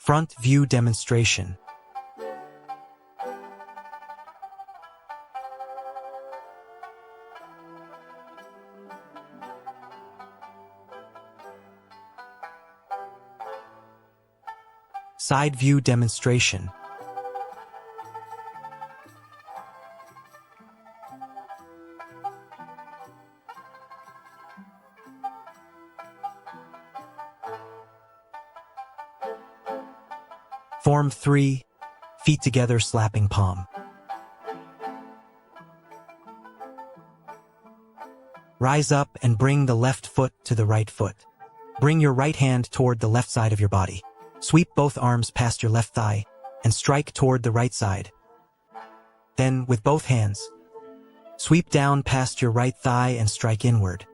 Front view demonstration. Side view demonstration. Form 3, feet together slapping palm. Rise up and bring the left foot to the right foot. Bring your right hand toward the left side of your body. Sweep both arms past your left thigh and strike toward the right side. Then, with both hands, sweep down past your right thigh and strike inward.